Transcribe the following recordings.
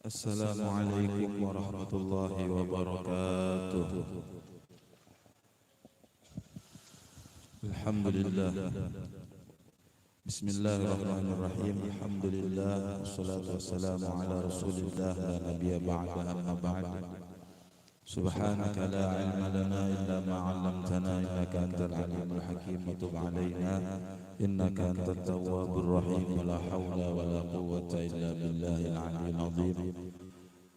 Assalamualaikum warahmatullahi wabarakatuh. Alhamdulillah. Bismillahirrahmanirrahim. Alhamdulillah. Wassalatu wassalamu ala rasulillah la nabiyya ba'da amma ba'd. Subhanaka la ilma lana illa ma 'allamtana innaka antal alimul hakim wa tub 'alaina innaka antat tawwabur rahim wa la haula wa la quwwata illa billahil 'aliyyil 'azim.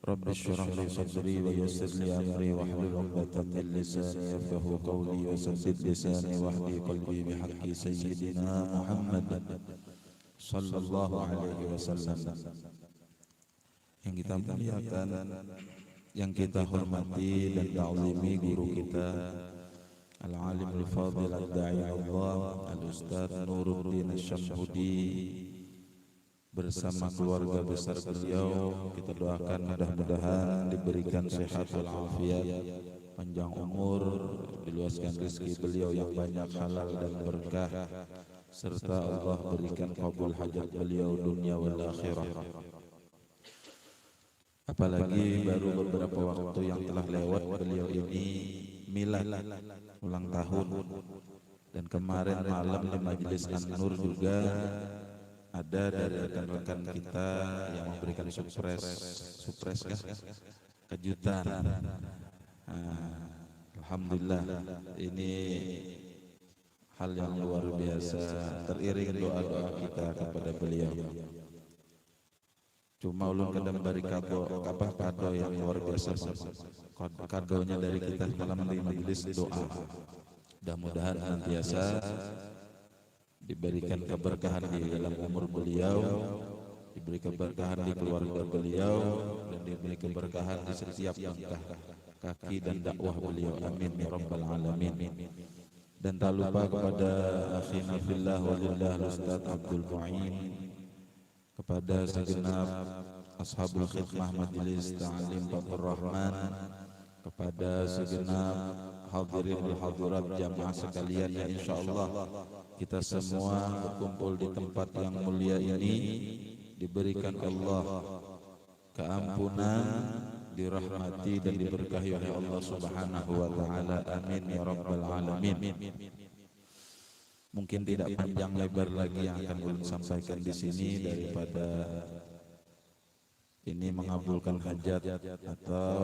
Rabbi shrah li sadri wa yassir li amri wahlul 'uqdatam min lisani yafqahu qawli wa saddid lisani wahdi qalbi bihaqqi sayyidina Muhammad sallallahu alaihi wasallam. Yang kita muliakan, yang kita hormati dan ta'zimi guru kita Al-Alim Al-Fadil Ad-Da'i Allah Al-Ustaz Nuruddin Syamhudi bersama keluarga besar beliau. Kita doakan mudah-mudahan diberikan sehat walafiat, panjang umur, diluaskan rezeki beliau yang banyak halal dan berkah, serta Allah berikan kabul hajat beliau dunia wal akhirah. Apalagi baru beberapa waktu yang telah lewat beliau ini milad, ulang tahun, dan kemarin malam di Majelis An-Nur juga ada dari rekan-rekan kita yang memberikan surprise kejutan. Alhamdulillah, ini hal yang luar biasa, teriring doa-doa kita kepada beliau. Cuma ulun kadang beri kado yang luar biasa. Kadonya dari kita malam di majelis doa. Mudah-mudahan senantiasa diberikan keberkahan di dalam umur beliau, diberi keberkahan di keluarga beliau, dan diberi keberkahan di setiap langkah kaki dan dakwah beliau. Amin ya rabbal alamin. Dan tak lupa kepada akhina fillah walillah Ustaz Abdul Mu'in, kepada segenap ashabul khidmah Majelis Ta'lim Fathur Rahman, kepada segenap hadirin wal hadirat jamaah sekalian yang insyaallah kita semua berkumpul di tempat yang mulia ini diberikan Allah keampunan, dirahmati dan diberkahi oleh Allah Subhanahu wa taala. Amin ya rabbal alamin. Mungkin tidak panjang lebar lagi yang akan ulun sampaikan di sini, daripada ini mengabulkan hajat atau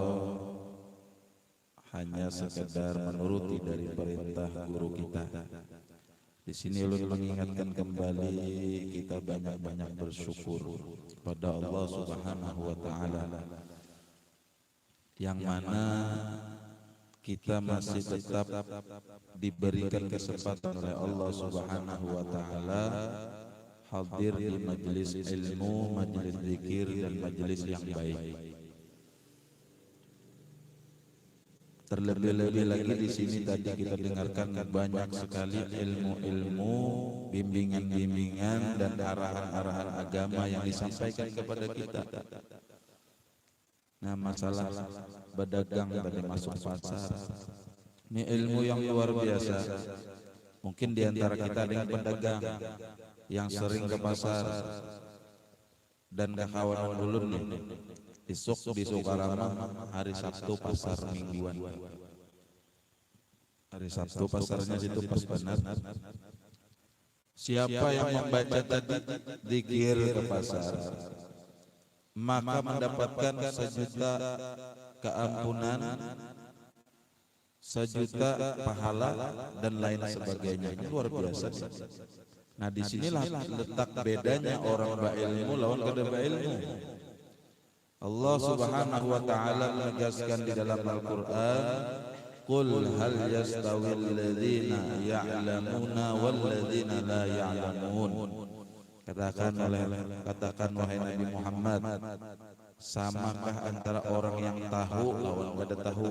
hanya sekedar menuruti dari perintah guru kita. Di sini ulun mengingatkan kembali kita banyak-banyak bersyukur pada Allah Subhanahu wa taala, yang mana kita masih tetap diberikan kesempatan oleh Allah Subhanahu wa taala hadir di majelis ilmu, majelis zikir dan majelis yang baik. Terlebih-lebih lagi di sini tadi kita dengarkan banyak sekali ilmu-ilmu, bimbingan-bimbingan dan arahan-arahan agama yang disampaikan kepada kita. Nah, masalah berdagang tadi masuk pasar, ini ilmu yang luar biasa. Mungkin di antara kita ada yang pedagang yang sering ke pasar, dan kawan ulun nih isuk di Sukarama hari Sabtu pasar mingguan. Hari Sabtu pasarnya situ pas benar. Siapa yang membaca tadi zikir ke pasar, maka mendapatkan 1 juta keampunan, 1 juta pahala dan lain sebagainya. Ini luar biasa. Nah, disinilah letak bedanya orang berilmu lawan kada berilmu. Allah Subhanahu wa taala menegaskan di dalam Al-Qur'an, qul hal yastawil ladzina ya'lamuna wal ladzina la ya'lamun. Katakan wahai Nabi Muhammad, samakah antara orang yang tahu lawan kada tahu?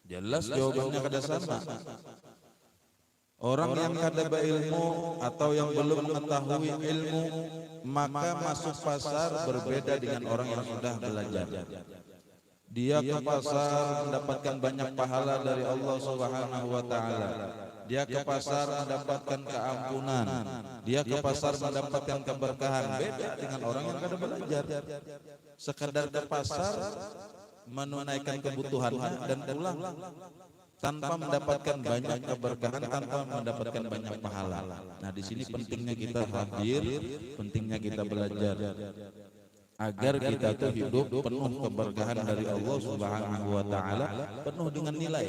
Jelas jawabannya kada sama. Orang yang kada berilmu atau yang belum mengetahui ilmu, maka masuk pasar berbeda dengan orang yang sudah belajar. Dia ke pasar mendapatkan banyak pahala dari Allah Subhanahu wa taala. dia ke pasar mendapatkan keampunan, dia ke pasar mendapatkan keberkahan. Beda dengan orang yang kada belajar, sekadar ke pasar menunaikan kebutuhannya dan pulang tanpa mendapatkan banyak keberkahan, tanpa mendapatkan banyak pahala. Nah, di sini pentingnya kita hadir, pentingnya kita belajar agar kita tuh hidup penuh keberkahan dari Allah Subhanahu wa taala, penuh dengan nilai.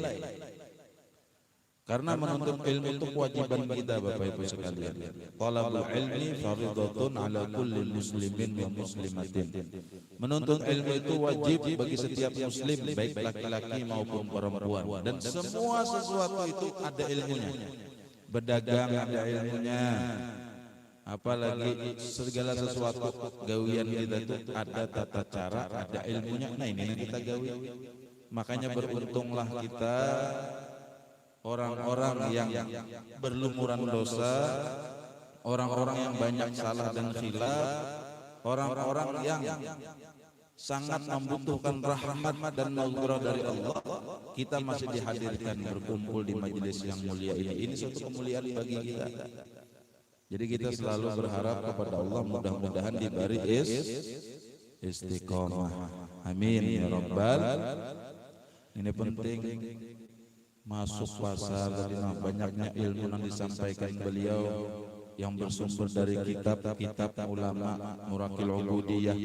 Karena menuntut ilmu itu kewajiban kita, Bapak Ibu sekalian. Talabul ilmi fardhatun ala kulli muslimin wa muslimatin. Menuntut ilmu itu wajib bagi setiap muslim, baik laki-laki maupun perempuan. Dan semua sesuatu itu ada ilmunya. Berdagang ada ilmunya. Apalagi segala sesuatu gawian kita itu ada tata cara, ada ilmunya. Nah, ini yang kita gawi. Makanya beruntunglah kita orang-orang yang berlumuran dosa, orang-orang yang banyak salah dan khilaf, orang-orang yang sangat membutuhkan rahmat dan maghfirah dari Allah, kita masih dihadirkan berkumpul di majelis yang mulia ini. Ini suatu kemuliaan bagi kita. Jadi kita selalu berharap kepada Allah, mudah-mudahan diberi istiqomah. Amin ya rabbal. Ini penting. Masuk pasar tadi, banyaknya ilmu yang disampaikan beliau yang bersumber dari kitab-kitab ulama Murakil Ubudiyah.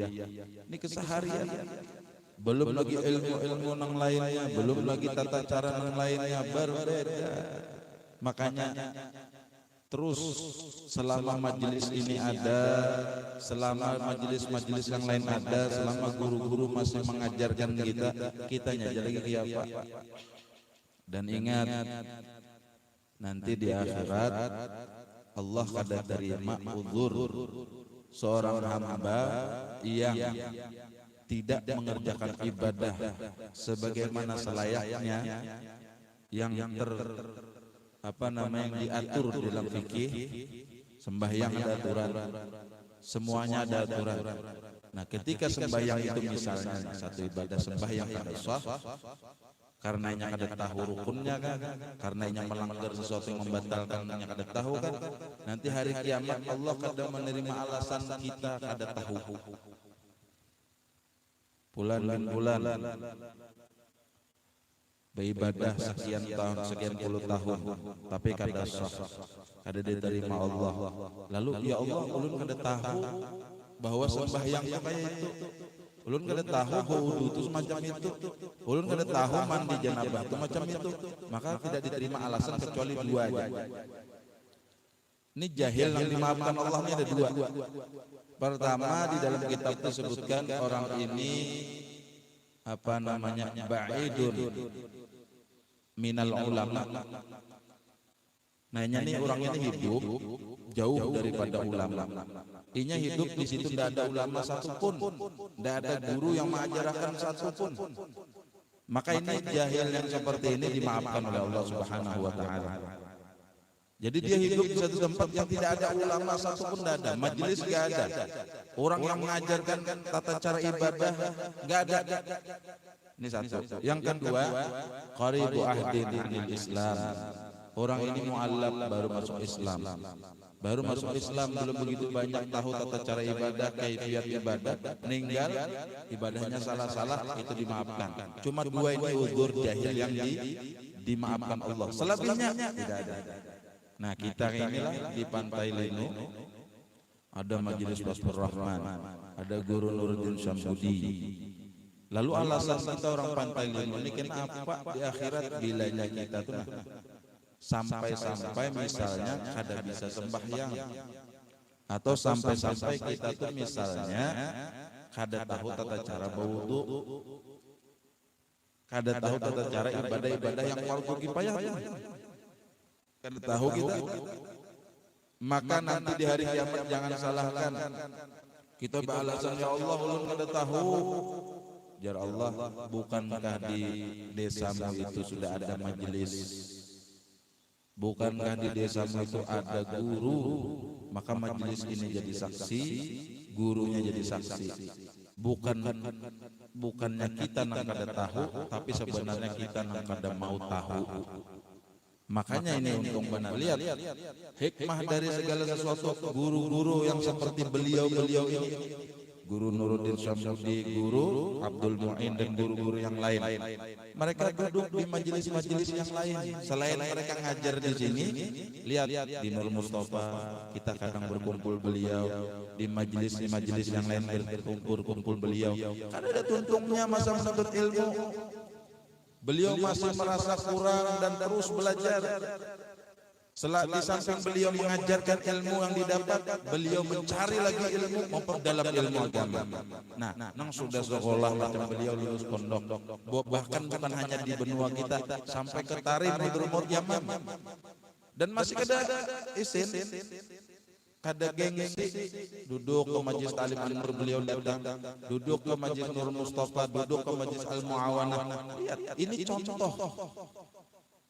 Ini keseharian. Belum lagi ilmu-ilmu yang lainnya, belum lagi tata cara yang lainnya, berbeda. Makanya terus selama majelis ini ada, selama majelis-majelis yang lain ada, selama guru-guru masih mengajarkan kitanya lagi apa? Dan ingat, nanti di akhirat Allah kada terima uzur seorang hamba yang tidak mengerjakan ibadah sebagaimana selayaknya yang yang diatur dalam fikih. Sembahyang ada aturan, semuanya ada aturan. Nah, ketika sembahyang itu misalnya satu ibadah sembahyang kada sah, karenanya kada tahu rukunnya kan, karenanya melanggar sesuatu yang membatalkannya kada tahu kan, nanti hari kiamat Allah kada menerima alasan kita kada tahu. Bulan bin bulan beribadah sekian tahun, sekian puluh tahun, tapi kada sah, kada diterima Allah. Lalu ya Allah, ulun kada tahu bahwa sembahyang kayak itu, ulun kada tahu bahwa wudu itu semacam itu, ulun kada tahu mandi janabah itu macam itu, maka tidak diterima alasan kecuali dua aja. Ini jahil yang dimaafkan Allah ini ada dua. Pertama, di dalam kitab disebutkan orang ini ba'idun minal ulama. Nah, ini orang ini hidup jauh daripada ulama. Inya hidup di situ tidak ada ulama satupun, tidak ada guru yang mengajarkan satupun. Maka ini jahil yang seperti ini dimaafkan oleh Allah Subhanahu wa taala. Jadi dia hidup di satu tempat yang tidak ada ulama satupun, tidak ada majelis, tidak ada orang yang mengajarkan tata cara ibadah, tidak ada. Ini satu. Yang kedua, qaribu ahdin anil Islam. Orang ini mu'allaf, baru masuk Islam. Baru masuk Islam, belum begitu banyak tahu tata cara ibadah, kaifiyat ibadah, meninggal, ibadahnya salah-salah, itu dimaafkan. Cuma dua ini uzur jahil yang dimaafkan Allah. Selebihnya tidak ada. Nah, kita inilah di Pantai Linu ada Majelis Basfur Rahman, ada Guru Nuruddin Syamsudi. Lalu alasan kita orang Pantai Linu ini kenapa di akhirat bilanya kita tuh sampai misalnya kada bisa sembahyang, atau sampai kita tuh misalnya kada tahu tata cara berwudu, kada tahu tata cara ibadah-ibadah yang fardu kifayah, kada tahu kita. Maka nanti di hari kiamat jangan salahkan kita beralasan, ya Allah ulun kada tahu. Jar Allah, bukankah di desamu itu sudah ada majelis? Bukankah di desamu itu ada guru? Maka majelis ini jadi saksi, gurunya jadi saksi. Bukannya kita nang kada tahu, tapi sebenarnya kita nang kada mau tahu. Makanya ini untung benar. Lihat hikmah dari segala sesuatu. Guru-guru yang seperti beliau-beliau ini, Guru Nuruddin Syamsuddin, Guru Abdul Mu'in dan guru-guru yang lain, mereka duduk di majelis-majelis yang lain. Selain mereka ngajar di sini, lihat di Nur Mustafa kita kadang berkumpul beliau, di majelis yang lain berkumpul beliau. Kan ada tuntungnya masa menuntut ilmu. Beliau masih merasa kurang dan terus belajar. Di samping beliau mengajarkan ilmu yang didapat, beliau mencari lagi ilmu, memperdalam ilmu agama. Nah, nang sudah sekolah macam beliau lulus pondok, bahkan bukan hanya di benua kita, sampai ke Tarim, Hadramut, Yaman. Dan masih ada isin, kada gengsi, duduk ke Majlis Ta'lim An-Nur beliau datang, duduk ke Majlis Nur Mustafa, duduk ke Majlis Al-Muawanah. Lihat, ini contoh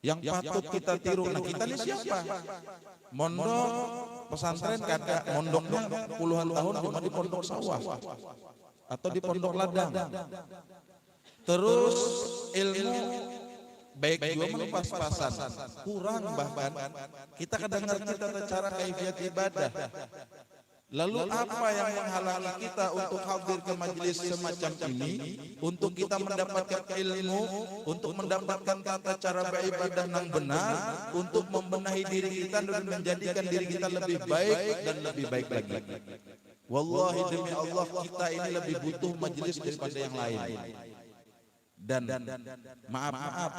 yang patut kita tiru. Nah, kita ini siapa? Mondok pesantren kada, mondoknya puluhan tahun cuma di pondok sawah atau di pondok ladang. Terus ilmu baik juga pas-pasan, kurang bahkan. Kita kadang ngerti tata cara kaifiat ibadah. Lalu apa yang menghalangi kita untuk hadir ke majelis semacam ini, untuk kita mendapatkan ilmu, untuk mendapatkan tata cara beribadah yang benar, untuk membenahi diri kita dan menjadikan diri kita lebih baik dan lebih baik lagi. Wallahi demi Allah, kita ini lebih butuh majelis daripada yang lain. Dan maaf,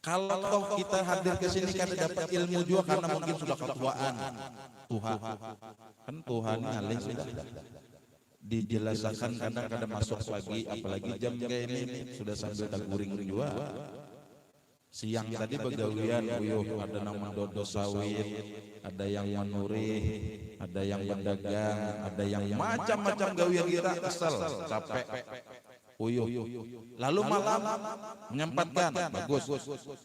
kalau toh kita hadir ke sini karena dapat ilmu juga karena mungkin sudah ketuaan. Tuhan kan Tuhan ngalih sudah dijelaskan, kadang-kadang masuk pagi, apalagi jam kayak ini sudah sambil taguring juga. Siang tadi begawian uyuh, ada yang mendodo sawit, ada yang menurih, ada yang berdagang, ada yang macam-macam gawian kita, kesel, capek, uyuh. Lalu malam menyempatkan, bagus.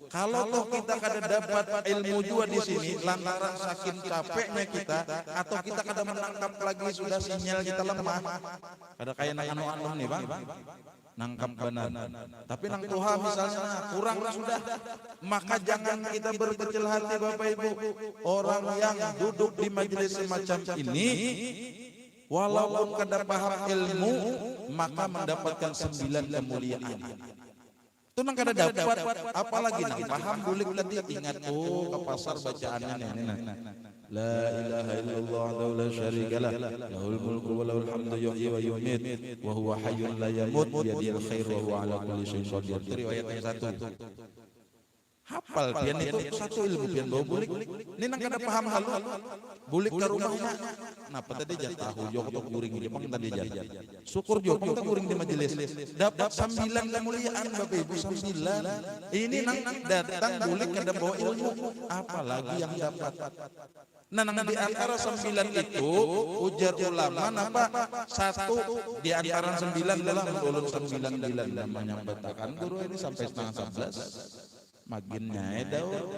Kalau toh kita kada dapat ilmu juga di sini, lantaran saking capeknya kita, atau kita kada menangkap lagi, sudah sinyal kita lemah. Kada kayak anu nih bang, nangkap benar. Tapi nang Tuhan misalnya kurang sudah, maka jangan kita berkecil hati Bapak Ibu. Orang yang duduk di majelis semacam ini, walaupun kada paham ilmu, maka mendapatkan 9 kemuliaan. Itu nang kada dapat, apalagi nang paham bulik tadi. Ingat ke pasar bacaannya ini. La ilaha illallah wa la syarikalah, lahul mulku wa lahul hamdu yuhyi wa yumiit wa huwa hayyun la yamut biyadihil khair wa huwa ala kulli syai'in qadir. Riwayat yang satu. Hafal pian itu satu ilmu pian bawa bulik. Ini nang kada paham halu. Bulik ke rumahnya. Napa tadi jah tahu jok untuk guring Jepang tadi jah. Syukur jok kita guring di majelis. Dapat 9 kemuliaan Bapak Ibu, 9. Ini nang datang bulik kada bawa ilmu, apalagi yang dapat. Nah, di antara 9 itu ujar ulama napa? Satu di antara 9 adalah ulun 99 namanya batakan guru ini sampai setengah 11. Maginnya daur.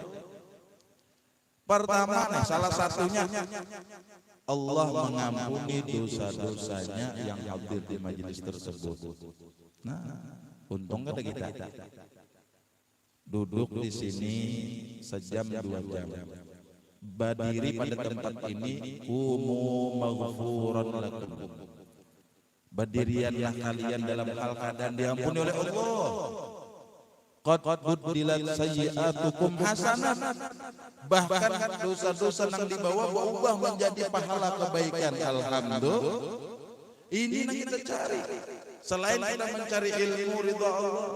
Pertama, salah satunya Allah mengampuni dosa-dosanya yang hadir di majelis tersebut. Nah, untung kada kita duduk di sini sejam 2 jam. Berdiri pada tempat ini, kumu maghfuran lakum. Berdirianlah kalian dalam hal keadaan diampuni oleh Allah. Qad buddilat sayyi'atukum hasanat. Bahkan dosa-dosa yang dibawa berubah menjadi pahala kebaikan. Alhamdulillah. Ini yang kita cari. Selain kita mencari ilmu ridha Allah,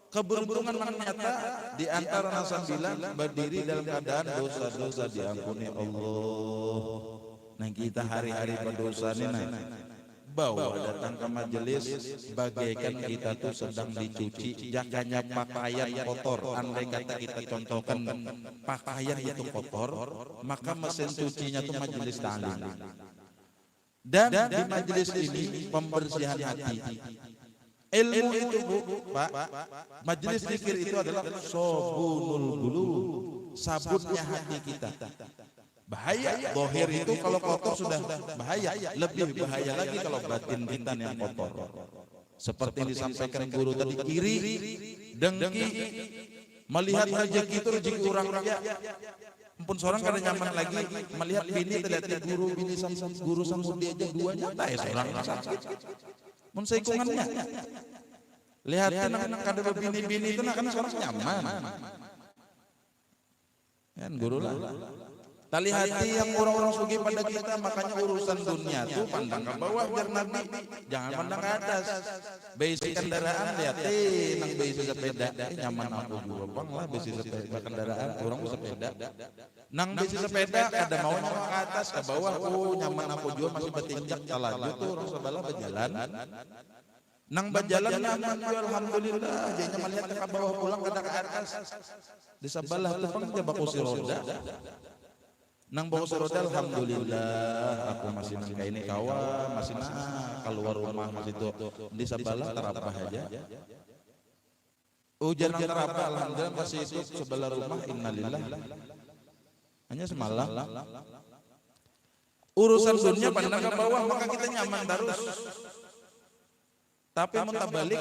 keberuntungan yang nyata di antara 9 berdiri dalam keadaan dosa-dosa diampuni Allah. Nah, kita hari-hari berdosa ini bawa datang ke majelis bagaikan kita tuh sedang dicuci, jakanya pakaian kotor. Andai kata kita contohkan pakaian itu kotor, maka mesin cucinya tuh majelis ta'lim. Dan di majelis ini pembersihan hati. Ilmu itu Bu, Pak, majelis zikir itu adalah sobunul qulub, sabunnya hati kita. Bahaya, dohir itu kalau kotor sudah bahaya, lebih bahaya lagi kalau batin kita yang kotor. Seperti yang disampaikan guru tadi, iri, dengki, Melihat rezeki itu rezeki orang ya. Ampun seorang kada nyaman lagi melihat bini terlihat guru bini sama guru sama diajak duanya tak ya seorang sakit. Mun seikungannya. Lihat nang kada bini-bini itu nak kan seorang nyaman. Kan guru lah. Tali hati yang orang-orang sugih pada kita, makanya urusan dunia tuh pandang ke bawah biar Nabi, jangan pandang ke atas. Besi kendaraan lihat, nang besi sepeda, nyaman aku juga bang lah besi sepeda kendaraan, orang sepeda. Nang besi sepeda ada mau ke atas ke bawah, nyaman aku juga masih bertinjak talaju tuh orang sebelah berjalan. Nang berjalan nyaman juga alhamdulillah, jadinya melihat ke bawah pulang kada ke atas. Di sebelah tuh pang dia baku roda. Nang bawa roda alhamdulillah aku masih nang kayak ini kawan masih keluar rumah masih itu di sebelah terabah aja hujan nang terabah alhamdulillah masih itu sebelah rumah innalillah hanya semalam urusan dunia pandang ke bawah maka kita nyaman terus tapi mau balik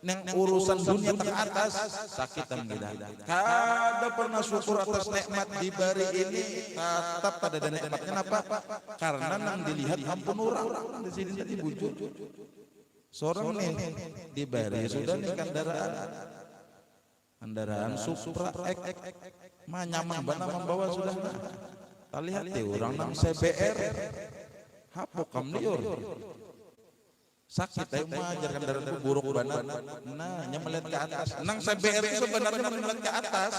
nang urusan dunia ke atas sakitan kita. Kada pernah syukur atas nikmat diberi ini tetap pada dan nikmatnya apa? Karena nang dilihat ampun orang di sini tadi bujur. Seorang nih diberi sudah nih kendaraan Supra X nyaman banget membawa sudah. Tak lihat orang nang CBR hapokam liur. Sakit ayo mengajarkan darah itu buruk banget. Nah, melihat ke atas. Nang CBR itu sebenarnya melihat ke atas.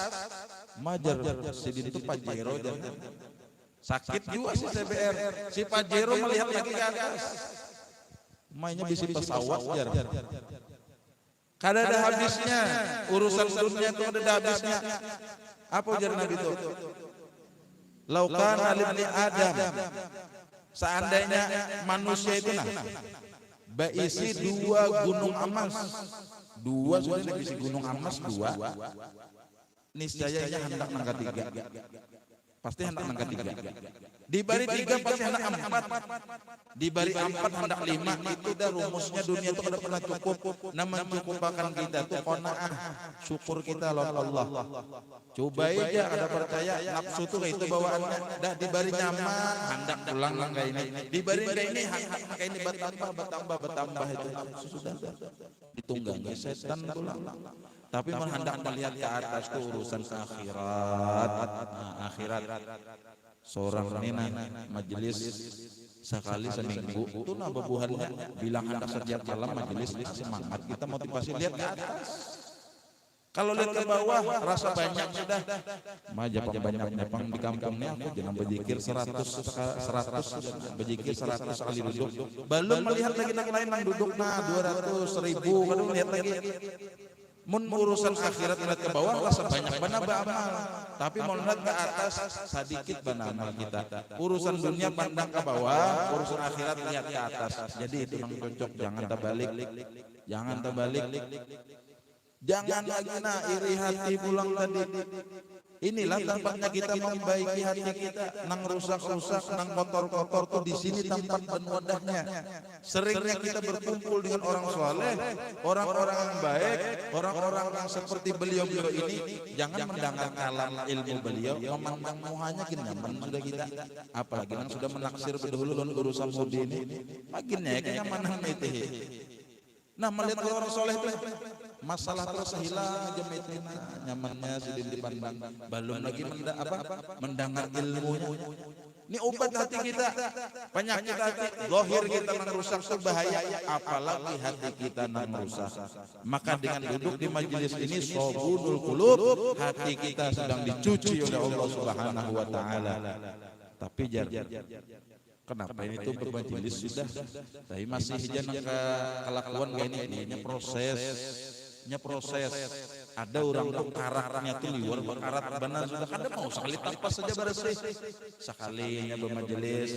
Majar si itu Pajero jangan. Sakit juga si CBR. Si Pajero melihat lagi ke atas. Mainnya bisa pesawat jar. Kada ada habisnya. Urusan dunia itu ada habisnya. Apa ujar Nabi itu? Laukan alibni Adam. Seandainya manusia itu berisi 2 gunung emas, 2 sudah berisi gunung emas 2, niscayanya hendak nang ketiga, pasti hendak nang ketiga. Dibari 3 pasti hendak 4, dibari 4 hendak 5. Itu dah rumusnya dunia itu kada pernah cukup. Nah mencukupkan kita tuh qanaah, syukur kita lawan Allah. Coba aja kada percaya nafsu tuh kayak itu bawaannya. Dah dibari nyaman hendak pulang nang kayak ini, dibari kayak ini kayak ini bertambah itu nafsu sudah ditunggangi setan pulang. Tapi hendak melihat ke atas tuh urusan akhirat. Nah, akhirat. Seorang nina majelis sekali seminggu itu nabubuhannya bilang hendak setiap malam majelis semangat kita motivasi lihat ke atas. Kalau lihat ke bawah rasa banyak sudah. Maja banyak pang di kampungnya aku jangan berzikir 100 berzikir 100 kali duduk. Belum melihat lagi nang lain nang duduk 200 ribu kan lihat lagi. Mun urusan akhirat lihat ke bawah rasa banyak benar beramal, tapi mau lihat ke atas sedikit beramal kita. Urusan dunia pandang ke bawah, urusan akhirat lihat ke atas. Jadi itu yang cocok, jangan terbalik, jangan terbalik. Jangan lagi iri hati pulang tadi. Inilah tempatnya kita membaiki hati kita. Nang rusak-rusak, nang kotor-kotor tuh di sini tempat dan wadahnya. Seringnya kita berkumpul dengan orang soleh, orang-orang yang baik, orang-orang yang seperti beliau-beliau ini. Jangan mendengar kalam ilmu beliau, memandang muhanya kini nyaman sudah kita. Apalagi nang sudah menaksir berdahulu dan urusan mudi ini, makinnya kenyamanan itu. Nah melihat orang soleh itu masalah terus hilang jemitina nyamannya sudah dipandang belum lagi mendengar ilmunya. Ini obat hati kita, penyakit hati zahir kita nang rusak itu bahaya, apalagi hati kita nang rusak. Maka dengan duduk di majelis ini sobunul qulub, hati kita sedang dicuci oleh Allah Subhanahu wa taala. Tapi kenapa ini tuh bermajelis sudah, tapi masih hijan kelakuan kayak ini proses. Ada orang tuh karatnya tuh liur, karat benar sudah kada mau sekali tanpa saja bersih. Sekalinya bermajelis,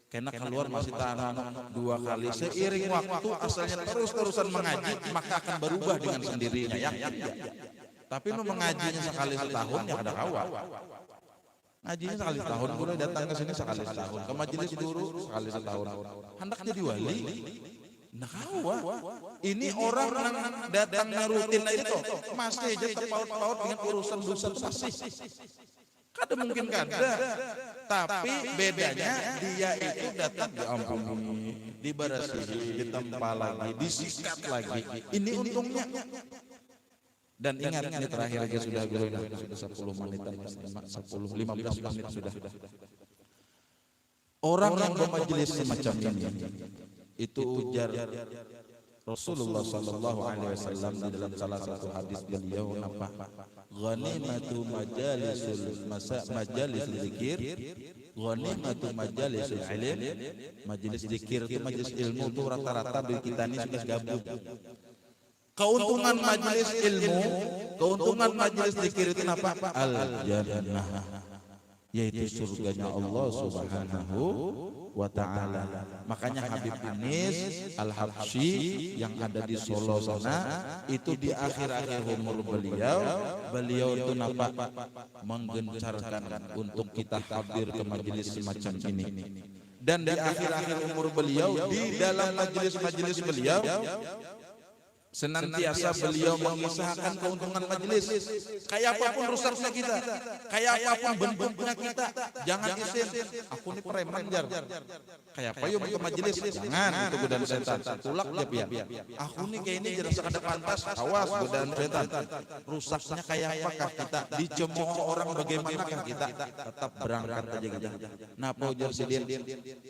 kena keluar masih tahan 2 kali. Seiring waktu asalnya terus-terusan mengaji, maka akan berubah dengan sendirinya. Yakin ya? Tapi nu mengajinya sekali setahun ya ada kawan. Ngajinya sekali setahun, boleh datang ke sini sekali setahun. Ke majelis guru sekali setahun. Hendak jadi wali. Nah, ini orang yang datangnya rutin itu masih aja terpaut-paut dengan urusan dosa itu masih. Kada mungkin kada. Tapi bedanya dia itu datang diampuni, diberasihi, ditempa lagi, disikat lagi. Ini untungnya. Dan ingat ini terakhir aja sudah guru, sudah 10 menit, 15 menit sudah. Orang yang bermajelis semacam ini itu ujar Rasulullah sallallahu alaihi wasallam di dalam salah satu hadis beliau apa? Ghanimatu majalisul zikir, ghanimatu majalisul ilm. Majelis zikir itu majelis ilmu itu rata-rata di kita ini sudah gabung. Keuntungan majelis ilmu, keuntungan majelis zikir itu apa? Al-jannah, yaitu surganya Allah Subhanahu wa ta'ala. Makanya Habib Anis Al-Habsyi yang ada di Solo sana itu di akhir-akhir umur beliau itu nampak menggencarkan untuk kita hadir ke majelis semacam ini. Dan di akhir-akhir umur beliau, di dalam majelis-majelis beliau senantiasa beliau mengisahkan keuntungan majelis. Kayak apapun rusaknya kita, kayak apapun bentuknya kita, jangan isin aku ini preman jar. Kayak apa yuk ke majelis? Jangan, itu godaan setan. Tulak dia pian. Aku ini kayak ini jadi sekadar pantas, awas godaan setan. Rusaknya kayak apakah kita? Dicemooh orang bagaimanakah kita? Tetap berangkat aja kita. Nah, Paujar Sidin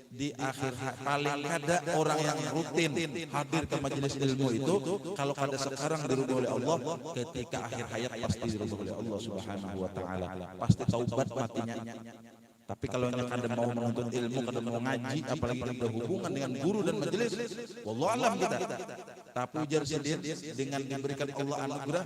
di akhir paling ada orang yang rutin hadir ke majelis ilmu itu. Kalau pada sekarang dirubah oleh Allah, ketika akhir hayat pasti dirubah oleh Allah Subhanahu wa ta'ala. Pasti taubat matinya. Tapi kalau yang kada mau menuntut ilmu, kada mau ngaji, apalagi ada hubungan dengan guru dan majelis, wallahu alam kita. Tapi ujar Sidin dengan diberikan Allah anugerah,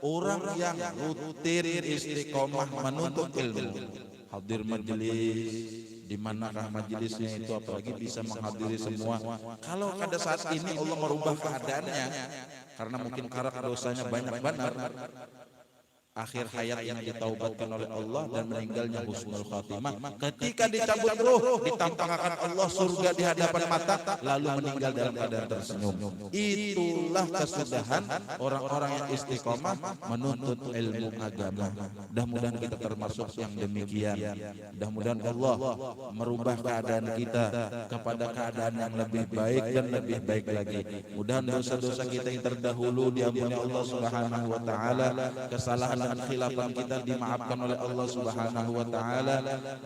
orang yang rutin istiqomah menuntut ilmu, hadir majelis, di manakah majelisnya itu, apalagi bisa menghadiri semua. Kalau pada saat ini Allah merubah keadaannya karena mungkin karak dosanya banyak benar, akhir hayat yang ditaubatkan oleh Allah dan meninggalnya husnul khatimah, ketika dicabut ruh ditampakkan Allah surga di hadapan mata, lalu meninggal dalam keadaan tersenyum. Itulah kesudahan orang-orang yang istiqomah menuntut ilmu agama. Mudah-mudahan kita termasuk yang demikian. Mudah-mudahan Allah merubah keadaan kita kepada keadaan yang lebih baik dan lebih baik lagi. Mudah-mudahan dosa-dosa kita yang terdahulu diampuni Allah Subhanahu wa ta'ala, kesalahan dan khilafan kita dimaafkan oleh Allah Subhanahu wa ta'ala.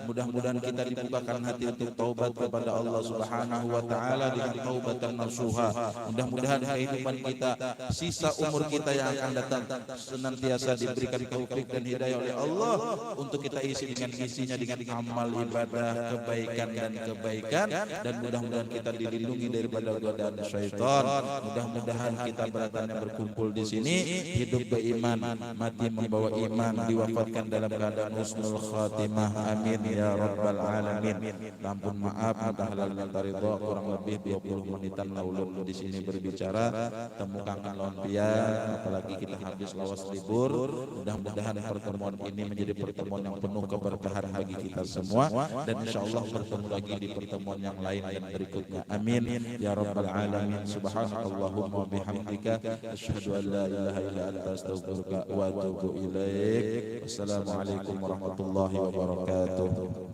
Mudah-mudahan kita dibukakan hati untuk taubat kepada Allah Subhanahu wa ta'ala dengan taubatan nasuha. Mudah-mudahan kehidupan kita, sisa umur kita yang akan datang, senantiasa diberikan taufik dan hidayah oleh Allah untuk kita isi dengan isinya dengan amal ibadah, kebaikan dan kebaikan, dan mudah-mudahan kita dilindungi daripada godaan syaitan. Mudah-mudahan kita beratanya berkumpul di sini hidup beriman, mati membawa iman, diwafatkan dalam keadaan husnul khatimah. Amin ya rabbal alamin. Ampun maaf, mudah halal minta ridha, kurang lebih 20 menitan laulun di sini berbicara, temu kangen lawan pian, apalagi kita habis lawas libur. Mudah-mudahan pertemuan ini menjadi pertemuan yang penuh keberkahan bagi kita semua, dan insyaallah bertemu lagi di pertemuan yang lain dan berikutnya. Amin ya rabbal alamin. Subhanakallahumma bihamdika asyhadu an la ilaha illa anta astaghfiruka wa atubu ilaik. Wassalamualaikum warahmatullahi wabarakatuh.